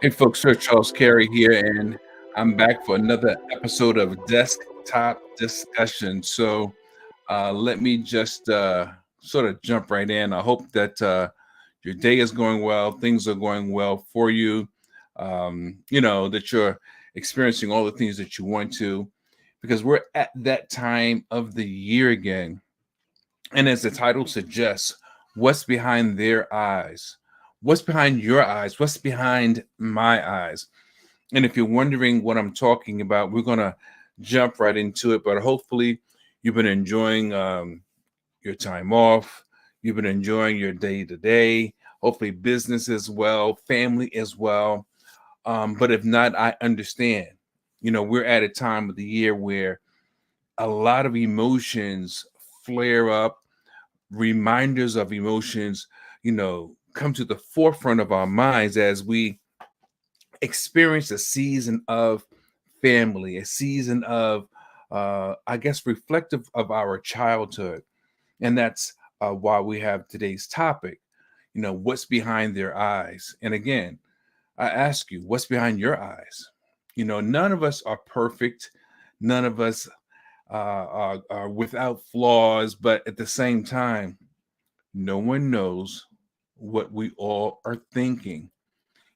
Hey folks, Sir Charles Carey here, and I'm back for another episode of Desktop Discussion. Let me just sort of jump right in. I hope that your day is going well, things are going well for you, that you're experiencing all the things that you want to, because we're at that time of the year again. And as the title suggests, what's behind their eyes? What's behind your eyes? What's behind my eyes? And if you're wondering what I'm talking about, we're going to jump right into it. But hopefully, you've been enjoying your time off. You've been enjoying your day to day. Hopefully, business as well, family as well. But if not, I understand. We're at a time of the year where a lot of emotions flare up, reminders of emotions, come to the forefront of our minds as we experience a season of family, a season of, I guess, reflective of our childhood. And that's why we have today's topic, what's behind their eyes. And again, I ask you, what's behind your eyes? None of us are perfect. None of us are without flaws, but at the same time, no one knows what we all are thinking.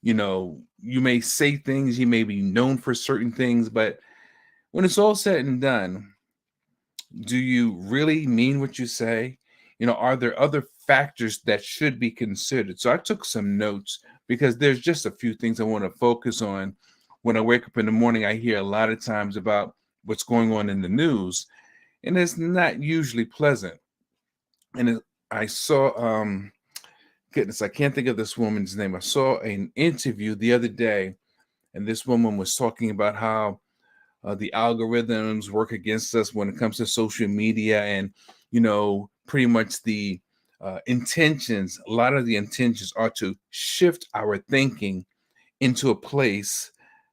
You may say things, you may be known for certain things, but when it's all said and done, do you really mean what you say? Are there other factors that should be considered? So I took some notes because there's just a few things I want to focus on. When I wake up in the morning, I hear a lot of times about what's going on in the news, and it's not usually pleasant. I saw goodness, I can't think of this woman's name. I saw an interview the other day, and this woman was talking about how the algorithms work against us when it comes to social media, and pretty much the intentions. A lot of the intentions are to shift our thinking into a place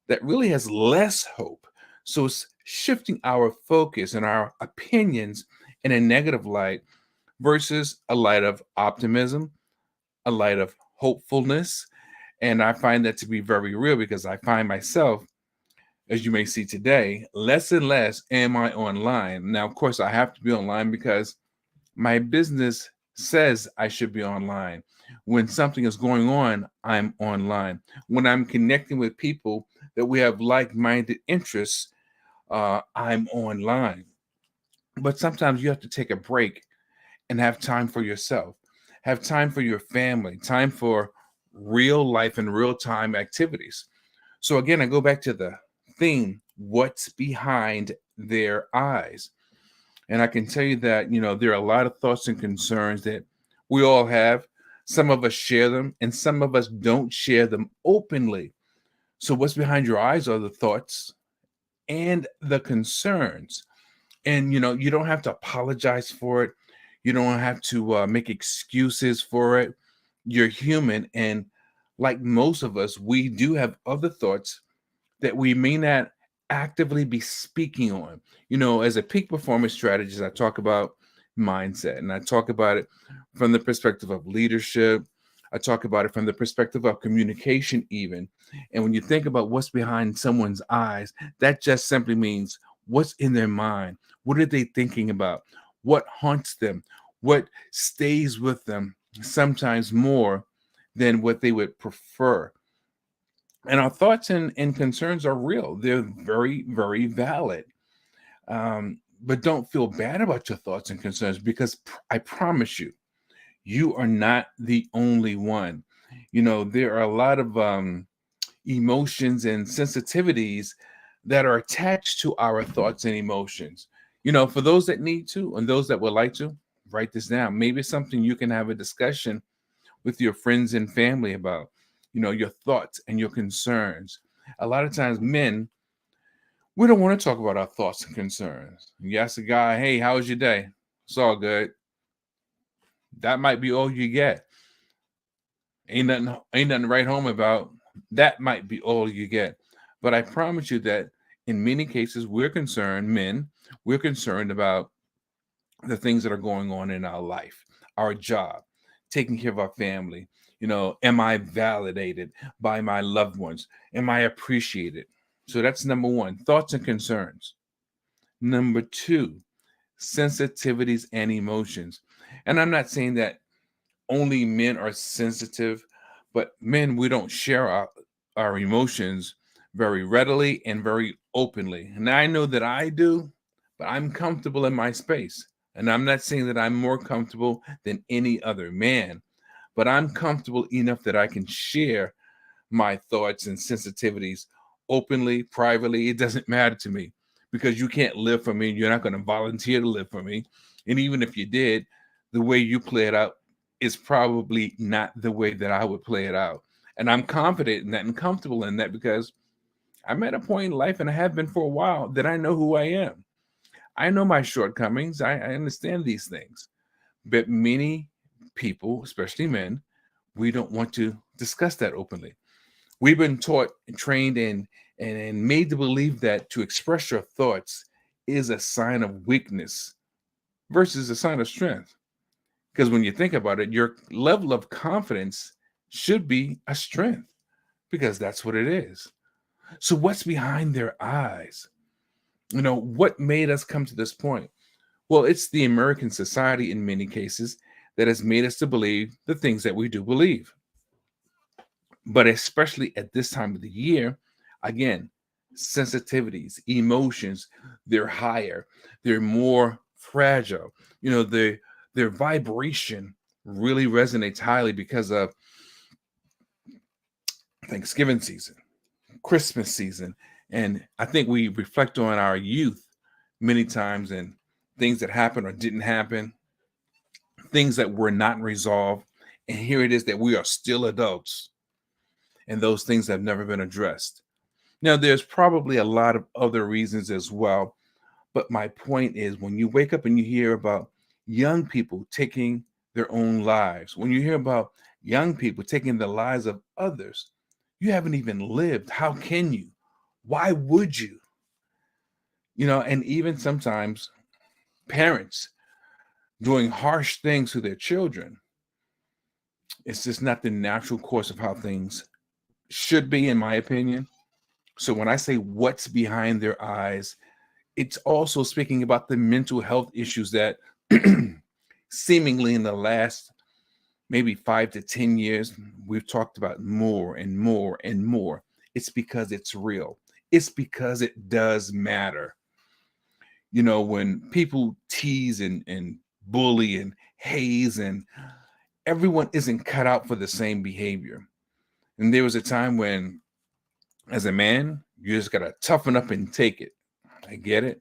that really has less hope. So it's shifting our focus and our opinions in a negative light versus a light of optimism, a light of hopefulness. And I find that to be very real because I find myself, as you may see today, less and less am I online. Now, of course, I have to be online because my business says I should be online. When something is going on, I'm online. When I'm connecting with people that we have like minded interests, I'm online. But sometimes you have to take a break and have time for yourself, have time for your family, time for real life and real time activities. So, again, I go back to the theme, what's behind their eyes? And I can tell you that, there are a lot of thoughts and concerns that we all have. Some of us share them, and some of us don't share them openly. So, what's behind your eyes are the thoughts and the concerns. And, you don't have to apologize for it. You don't have to make excuses for it. You're human. And like most of us, we do have other thoughts that we may not actively be speaking on. As a peak performance strategist, I talk about mindset, and I talk about it from the perspective of leadership. I talk about it from the perspective of communication, even. And when you think about what's behind someone's eyes, that just simply means what's in their mind. What are they thinking about? What haunts them? What stays with them sometimes more than what they would prefer? And our thoughts and concerns are real. They're very, very valid. But don't feel bad about your thoughts and concerns because I promise you, you are not the only one. There are a lot of emotions and sensitivities that are attached to our thoughts and emotions. For those that need to and those that would like to, write this down. Maybe it's something you can have a discussion with your friends and family about, your thoughts and your concerns. A lot of times, men, we don't want to talk about our thoughts and concerns. You ask a guy, hey, how was your day? It's all good. That might be all you get. Ain't nothing to write home about. That might be all you get. But I promise you that in many cases, we're concerned, men, we're concerned about the things that are going on in our life, our job, taking care of our family? Am I validated by my loved ones? Am I appreciated? So that's number one, thoughts and concerns. Number two, sensitivities and emotions. And I'm not saying that only men are sensitive, but men, we don't share our emotions very readily and very openly. And I know that I do, but I'm comfortable in my space. And I'm not saying that I'm more comfortable than any other man, but I'm comfortable enough that I can share my thoughts and sensitivities openly, privately. It doesn't matter to me because you can't live for me. You're not going to volunteer to live for me. And even if you did, the way you play it out is probably not the way that I would play it out. And I'm confident in that and comfortable in that because I'm at a point in life, and I have been for a while, that I know who I am. I know my shortcomings. I understand these things. But many people, especially men, we don't want to discuss that openly. We've been taught and trained and made to believe that to express your thoughts is a sign of weakness versus a sign of strength. Because when you think about it, your level of confidence should be a strength because that's what it is. So, what's behind their eyes? What made us come to this point? Well, it's the American society in many cases that has made us to believe the things that we do believe. But especially at this time of the year, again, sensitivities, emotions, they're higher, they're more fragile. Their vibration really resonates highly because of Thanksgiving season, Christmas season. And I think we reflect on our youth many times and things that happened or didn't happen, things that were not resolved. And here it is that we are still adults and those things have never been addressed. Now, there's probably a lot of other reasons as well. But my point is, when you wake up and you hear about young people taking their own lives, when you hear about young people taking the lives of others, you haven't even lived. How can you? Why would you? And even sometimes parents doing harsh things to their children. It's just not the natural course of how things should be, in my opinion. So when I say what's behind their eyes, it's also speaking about the mental health issues that seemingly in the last maybe 5 to 10 years, we've talked about more and more and more. It's because it's real. It's because it does matter. When people tease and bully and haze, and everyone isn't cut out for the same behavior. And there was a time when, as a man, you just got to toughen up and take it. I get it.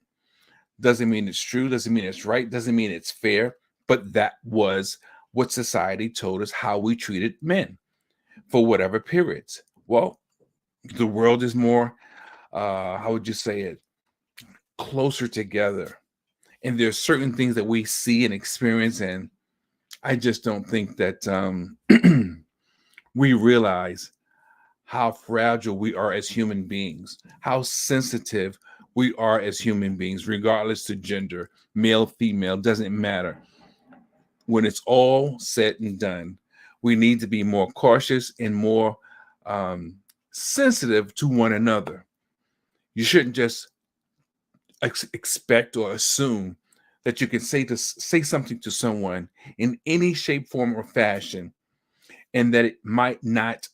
Doesn't mean it's true. Doesn't mean it's right. Doesn't mean it's fair. But that was what society told us how we treated men for whatever periods. Well, the world is more, how would you say it, closer together. And there's certain things that we see and experience, and I just don't think that we realize how fragile we are as human beings, how sensitive we are as human beings, regardless to gender, male, female, doesn't matter. When it's all said and done, we need to be more cautious and more sensitive to one another. You shouldn't just expect or assume that you can say something to someone in any shape, form, or fashion, and that it might not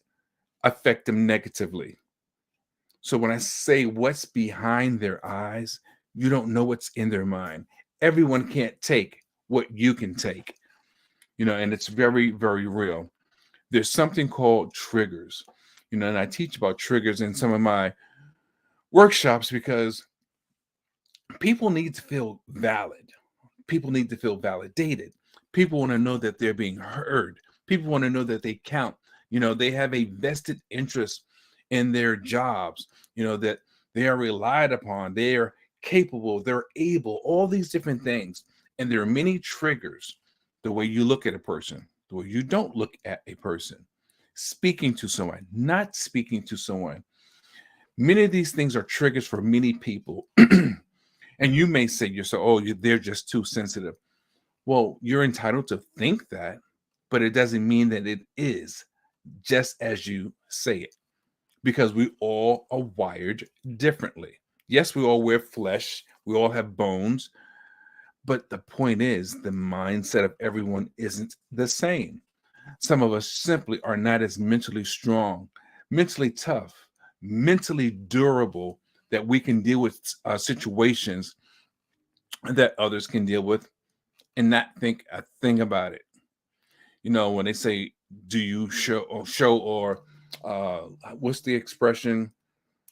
affect them negatively. So when I say what's behind their eyes, you don't know what's in their mind. Everyone can't take what you can take, and it's very, very real. There's something called triggers, and I teach about triggers in some of my workshops because people need to feel valid. People need to feel validated. People want to know that they're being heard. People want to know that they count. They have a vested interest in their jobs, that they are relied upon, they are capable, they're able, all these different things. And there are many triggers: the way you look at a person, the way you don't look at a person, speaking to someone, not speaking to someone. Many of these things are triggers for many people. And you may say yourself, oh, they're just too sensitive. Well, you're entitled to think that, but it doesn't mean that it is just as you say it, because we all are wired differently. Yes, we all wear flesh, we all have bones, but the point is, the mindset of everyone isn't the same. Some of us simply are not as mentally strong, mentally tough, mentally durable that we can deal with situations that others can deal with and not think a thing about it. When they say, "Do you show or uh, what's the expression?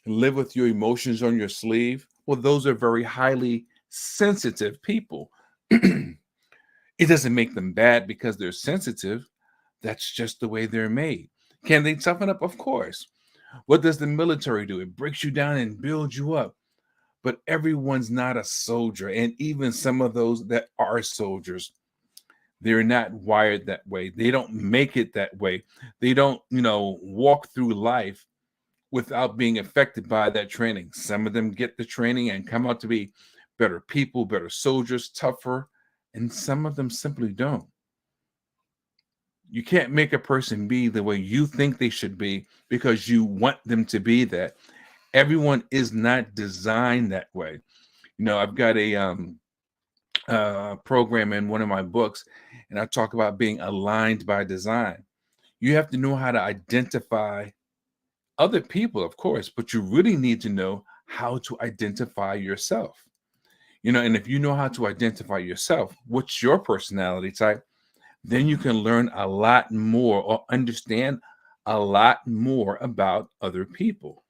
Live with your emotions on your sleeve." Well, those are very highly sensitive people. It doesn't make them bad because they're sensitive. That's just the way they're made. Can they toughen up? Of course. What does the military do? It breaks you down and builds you up. But everyone's not a soldier. And even some of those that are soldiers, they're not wired that way. They don't make it that way. They don't, walk through life without being affected by that training. Some of them get the training and come out to be better people, better soldiers, tougher, and some of them simply don't. You can't make a person be the way you think they should be because you want them to be that. Everyone is not designed that way. I've got a program in one of my books, and I talk about being aligned by design. You have to know how to identify other people, of course, but you really need to know how to identify yourself. And if you know how to identify yourself, what's your personality type, then you can learn a lot more or understand a lot more about other people.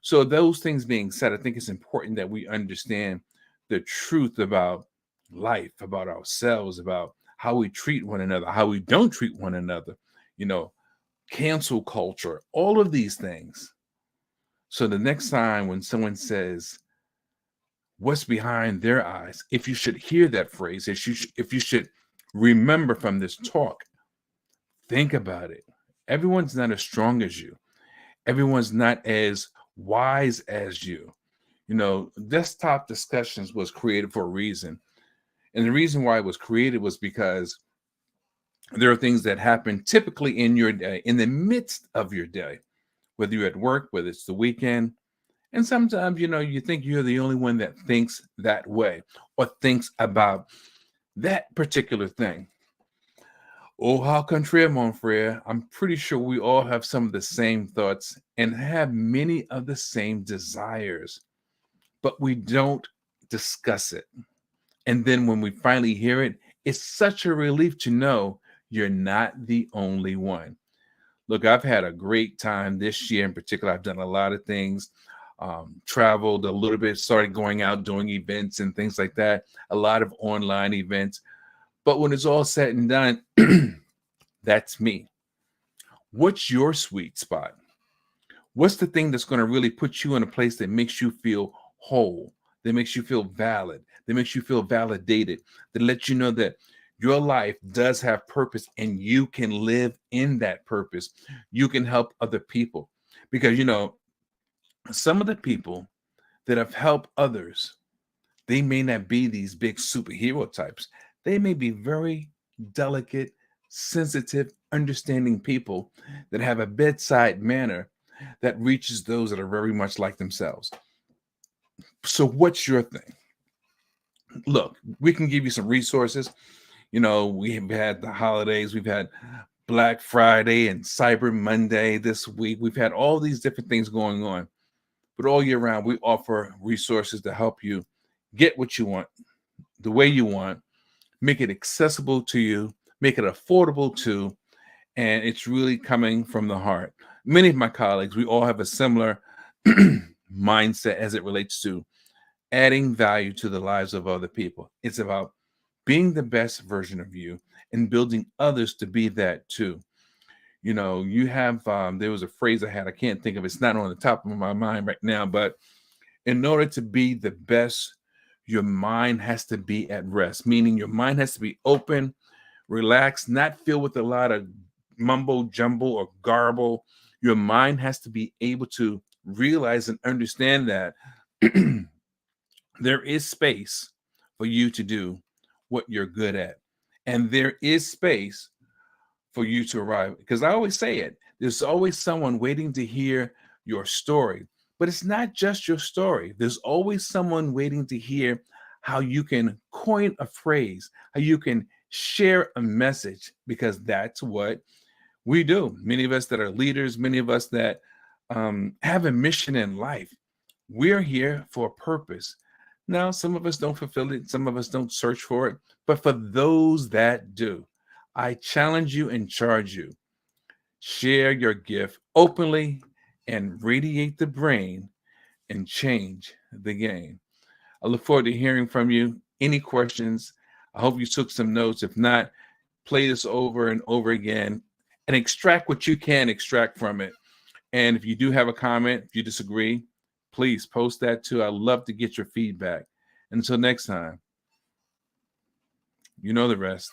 So, those things being said, I think it's important that we understand the truth about life, about ourselves, about how we treat one another, how we don't treat one another, you know, cancel culture, all of these things. So, the next time when someone says, "What's behind their eyes?" if you should hear that phrase, if you should remember from this talk, think about it. Everyone's not as strong as you. Everyone's not as wise as you. Desktop discussions was created for a reason. And the reason why it was created was because there are things that happen typically in your day, in the midst of your day, whether you're at work, whether it's the weekend. And sometimes, you think you're the only one that thinks that way or thinks about that particular thing. Oh, how contraire, mon frere. I'm pretty sure we all have some of the same thoughts and have many of the same desires, but we don't discuss it. And then when we finally hear it, it's such a relief to know you're not the only one. Look, I've had a great time this year in particular. I've done a lot of things, traveled a little bit, started going out doing events and things like that, a lot of online events. But when it's all said and done, that's me. What's your sweet spot? What's the thing that's going to really put you in a place that makes you feel whole, that makes you feel valid, that makes you feel validated, that lets you know that your life does have purpose and you can live in that purpose? You can help other people because, some of the people that have helped others, they may not be these big superhero types. They may be very delicate, sensitive, understanding people that have a bedside manner that reaches those that are very much like themselves. So, what's your thing? Look, we can give you some resources. We've had the holidays, we've had Black Friday and Cyber Monday this week. We've had all these different things going on, but all year round, we offer resources to help you get what you want, the way you want, make it accessible to you, make it affordable too, and it's really coming from the heart. Many of my colleagues, we all have a similar mindset as it relates to adding value to the lives of other people. It's about being the best version of you and building others to be that too. You have, there was a phrase I had, I can't think of, it's not on the top of my mind right now, but in order to be the best, your mind has to be at rest, meaning your mind has to be open, relaxed, not filled with a lot of mumbo jumbo or garble. Your mind has to be able to realize and understand that there is space for you to do what you're good at. And there is space for you to arrive. Because I always say it, there's always someone waiting to hear your story. But it's not just your story. There's always someone waiting to hear how you can coin a phrase, how you can share a message, because that's what we do. Many of us that are leaders, many of us that have a mission in life, we're here for a purpose. Now, some of us don't fulfill it, some of us don't search for it, but for those that do, I challenge you and charge you. Share your gift openly and radiate the brain and change the game. I look forward to hearing from you. Any questions? I hope you took some notes. If not, play this over and over again and extract what you can extract from it. And if you do have a comment, if you disagree, please post that too. I love to get your feedback. Until next time, you know the rest.